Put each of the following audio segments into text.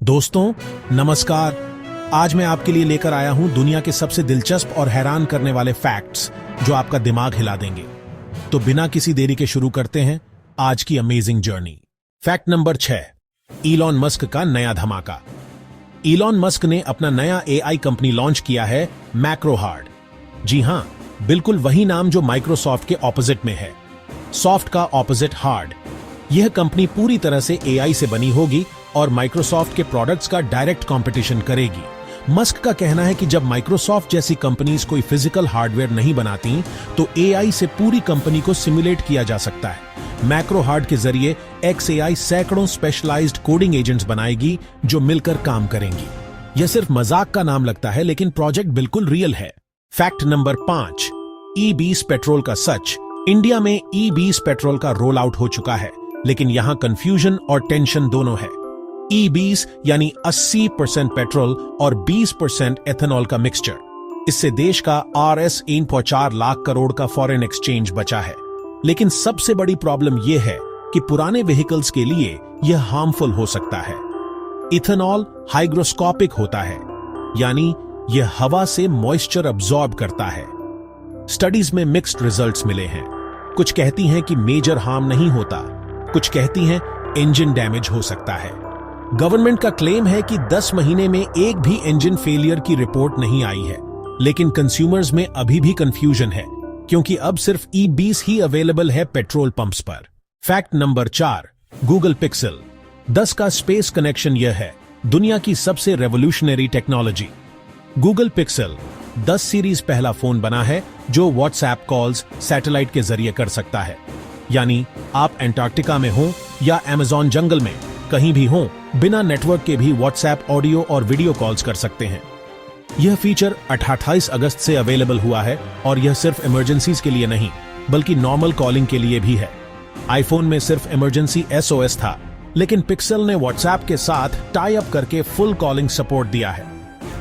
दोस्तों नमस्कार। आज मैं आपके लिए लेकर आया हूं दुनिया के सबसे दिलचस्प और हैरान करने वाले फैक्ट्स जो आपका दिमाग हिला देंगे। तो बिना किसी देरी के शुरू करते हैं आज की amazing journey. Fact number 6, Elon Musk का नया धमाका। इलॉन मस्क ने अपना नया एआई कंपनी लॉन्च किया है, मैक्रोहार्ड। जी हां, बिल्कुल वही नाम जो माइक्रोसॉफ्ट के ऑपोजिट में है। सॉफ्ट का ऑपोजिट हार्ड। यह कंपनी पूरी तरह से एआई से बनी होगी और माइक्रोसॉफ्ट के प्रोडक्ट्स का डायरेक्ट कंपटीशन करेगी। मस्क का कहना है कि जब माइक्रोसॉफ्ट जैसी कंपनीज कोई फिजिकल हार्डवेयर नहीं बनाती तो एआई से पूरी कंपनी को सिमुलेट किया जा सकता है। मैक्रोहार्ड के जरिए XAI सैकड़ों स्पेशलाइज्ड कोडिंग एजेंट्स बनाएगी जो मिलकर काम करेंगी। यह सिर्फ मजाक का नाम लगता है लेकिन प्रोजेक्ट बिल्कुल रियल है। फैक्ट नंबर 5, E20 पेट्रोल का सच। इंडिया में E20 पेट्रोल का रोल आउट हो चुका है, लेकिन यहां कंफ्यूजन और टेंशन दोनों है। E20 यानी 80% पेट्रोल और 20% एथेनॉल का मिक्सचर। इससे देश का Rs 1.4 लाख करोड़ का फॉरेन एक्सचेंज बचा है। लेकिन सबसे बड़ी प्रॉब्लम यह है कि पुराने व्हीकल्स के लिए यह हार्मफुल हो सकता है। इथेनॉल हाइग्रोस्कोपिक होता है, यानी यह हवा से मॉइस्चर अब्सॉर्ब करता है। स्टडीज में मिक्स्ड रिजल्ट्स मिले हैं। कुछ कहती हैं कि मेजर हार्म नहीं होता, कुछ कहती हैं इंजन डैमेज हो सकता है। गवर्नमेंट का क्लेम है कि 10 महीने में एक भी इंजन फेलियर की रिपोर्ट नहीं आई है, लेकिन कंज्यूमर्स में अभी भी कंफ्यूजन है क्योंकि अब सिर्फ E20 ही अवेलेबल है पेट्रोल पंप्स पर। फैक्ट नंबर 4, गूगल पिक्सल 10 का स्पेस कनेक्शन। यह है दुनिया की सबसे revolutionary technology. Google pixel 10 series पहला फोन बना है जो व्हाट्सएप कॉल्स सैटेलाइट के जरिए कर सकता है। यानी आप एंटार्क्टिका में हो या अमेज़न जंगल में, कहीं भी हो, बिना नेटवर्क के भी व्हाट्सएप ऑडियो और वीडियो कॉल्स कर सकते हैं। यह फीचर 28 अगस्त से अवेलेबल हुआ है और यह सिर्फ इमरजेंसीज के लिए नहीं बल्कि नॉर्मल कॉलिंग के लिए भी है। आईफोन में सिर्फ इमरजेंसी SOS था, लेकिन पिक्सल ने व्हाट्सएप के साथ टाई अप करके फुल कॉलिंग सपोर्ट दिया है।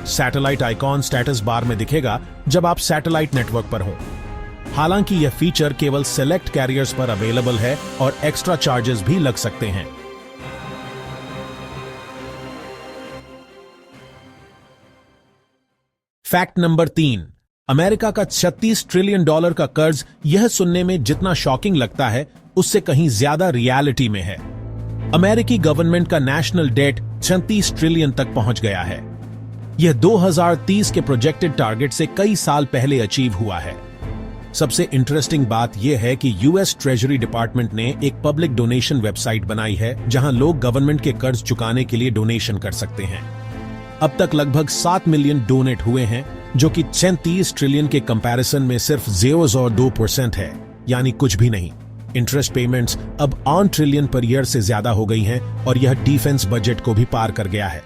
सैटेलाइट आइकॉन स्टेटस बार में दिखेगा जब आप सैटेलाइट नेटवर्क पर हो। हालांकि यह फीचर केवल सेलेक्ट कैरियर्स पर अवेलेबल है और एक्स्ट्रा चार्जेस भी लग सकते हैं। फैक्ट नंबर 3, अमेरिका का $36 ट्रिलियन का कर्ज। यह सुनने में जितना शॉकिंग लगता है उससे कहीं ज्यादा रियलिटी में है। अमेरिकी गवर्नमेंट का नेशनल डेट 36 ट्रिलियन तक पहुंच गया है। यह 2030 के प्रोजेक्टेड टारगेट से कई साल पहले अचीव हुआ है। सबसे इंटरेस्टिंग बात यह है कि US ट्रेजरी डिपार्टमेंट ने एक पब्लिक डोनेशन वेबसाइट बनाई है जहां लोग गवर्नमेंट के कर्ज चुकाने के लिए डोनेशन कर सकते हैं। अब तक लगभग 7 मिलियन डोनेट हुए हैं, जो कि 36 ट्रिलियन के कंपैरिजन में सिर्फ 0.2% है, यानी कुछ भी नहीं। इंटरेस्ट पेमेंट्स अब 8 ट्रिलियन पर ईयर से ज्यादा हो गई हैं और यह डिफेंस बजट को भी पार कर गया है।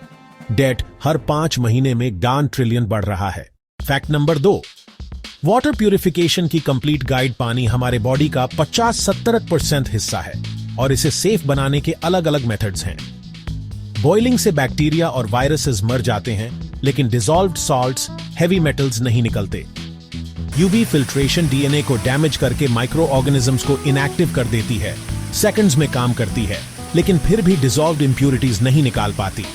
डेट हर 5 महीने में 8 ट्रिलियन बढ़ रहा है। फैक्ट नंबर 2, वाटर प्यूरिफिकेशन की कंप्लीट गाइड। पानी हमारे बॉडी का 50-70% हिस्सा है और इसे सेफ बनाने के अलग अलग मेथड्स हैं। बॉइलिंग से बैक्टीरिया और वायरसेस मर जाते हैं, लेकिन डिसॉल्व्ड सॉल्ट्स, हेवी मेटल्स नहीं निकलते। UV फिल्ट्रेशन DNA को डैमेज करके माइक्रो ऑर्गेनिजम्स को इनएक्टिव कर देती है। सेकंड्स में काम करती है, लेकिन फिर भी डिसॉल्व्ड इंप्यूरिटीज नहीं निकाल पाती।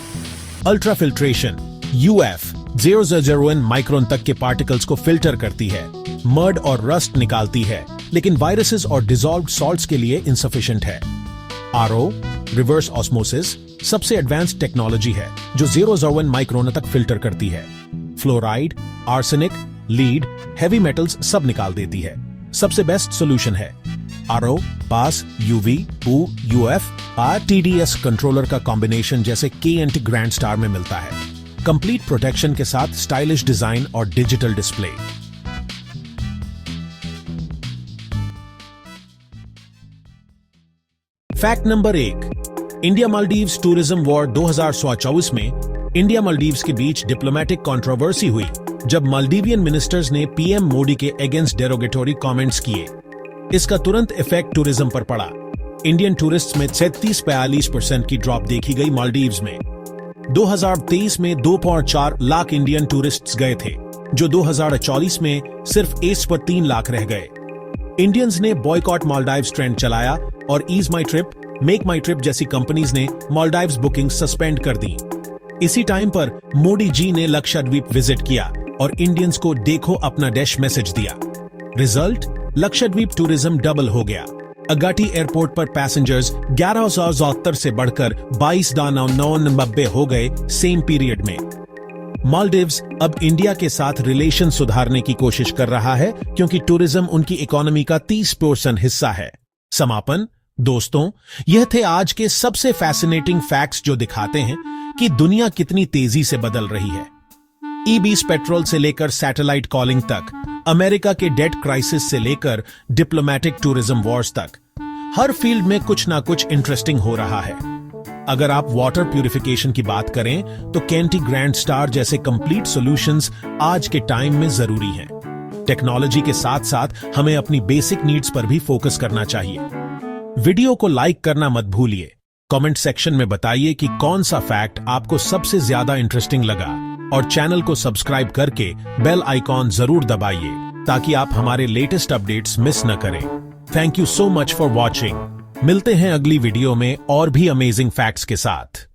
अल्ट्रा फिल्ट्रेशन UF 0.01 माइक्रोन तक के पार्टिकल्स को फिल्टर करती है, मर्ड और रस्ट निकालती है, लेकिन वायरसेस और डिसॉल्व्ड सॉल्ट्स के लिए इनसफिशिएंट है। RO रिवर्स ऑस्मोसिस सबसे एडवांस्ड टेक्नोलॉजी है जो 0.01 माइक्रोन तक फिल्टर करती है। Fluoride, arsenic, lead, heavy metals सब निकाल देती है। सबसे बेस्ट सॉल्यूशन है RO, पास, UV, PU, UF, TDS controller का कॉम्बिनेशन जैसे KNT ग्रैंड स्टार में मिलता है। कंप्लीट प्रोटेक्शन के साथ स्टाइलिश डिजाइन और digital display. Fact number 1, India Maldives tourism war 2024 में इंडिया मालदीव्स के बीच डिप्लोमेटिक कंट्रोवर्सी हुई जब मालदीवियन मिनिस्टर्स ने PM मोदी के अगेंस्ट डेरोगेटरी कमेंट्स किए। इसका तुरंत इफेक्ट टूरिज्म पर पड़ा। इंडियन टूरिस्ट्स में 33-42% की ड्रॉप देखी गई। मालदीव्स में 2023 में 2.4 लाख इंडियन टूरिस्ट्स गए थे, जो 2024 में सिर्फ 1.3 लाख रह गए। इंडियंस ने बॉयकॉट मालदीव्स ट्रेंड चलाया और ईज माई ट्रिप, मेक माई ट्रिप जैसी कंपनीज ने मालदीव्स बुकिंग सस्पेंड कर दी। इसी टाइम पर मोदी जी ने लक्षद्वीप विजिट किया और इंडियंस को देखो अपना देश मैसेज दिया। रिजल्ट, लक्षद्वीप टूरिज्म डबल हो गया। अगाटी एयरपोर्ट पर पैसेंजर्स 11,070 से बढ़कर 22,990 हो गए सेम पीरियड में। मालदीव्स अब इंडिया के साथ रिलेशन सुधारने की कोशिश कर रहा है क्योंकि टूरिज्म उनकी इकोनॉमी का 30% हिस्सा है। समापन, दोस्तों, यह थे आज के सबसे फैसिनेटिंग फैक्ट्स जो दिखाते हैं कि दुनिया कितनी तेजी से बदल रही है। ई-20 पेट्रोल से लेकर सैटेलाइट कॉलिंग तक, अमेरिका के डेट क्राइसिस से लेकर डिप्लोमेटिक टूरिज्म वॉर्स तक, हर फील्ड में कुछ ना कुछ इंटरेस्टिंग हो रहा है। अगर आप वाटर प्यूरिफिकेशन की बात करें तो केंटी ग्रैंड स्टार जैसे कंप्लीट सॉल्यूशंस आज के टाइम में जरूरी हैं। टेक्नोलॉजी के साथ साथ हमें अपनी बेसिक नीड्स पर भी फोकस करना चाहिए। वीडियो को लाइक करना मत भूलिए। कमेंट सेक्शन में बताइए कि कौन सा फैक्ट आपको सबसे ज्यादा इंटरेस्टिंग लगा और चैनल को सब्सक्राइब करके बेल आइकॉन जरूर दबाइए ताकि आप हमारे लेटेस्ट अपडेट्स मिस न करें। Thank you so much for watching. मिलते हैं अगली वीडियो में और भी अमेजिंग फैक्ट्स के साथ।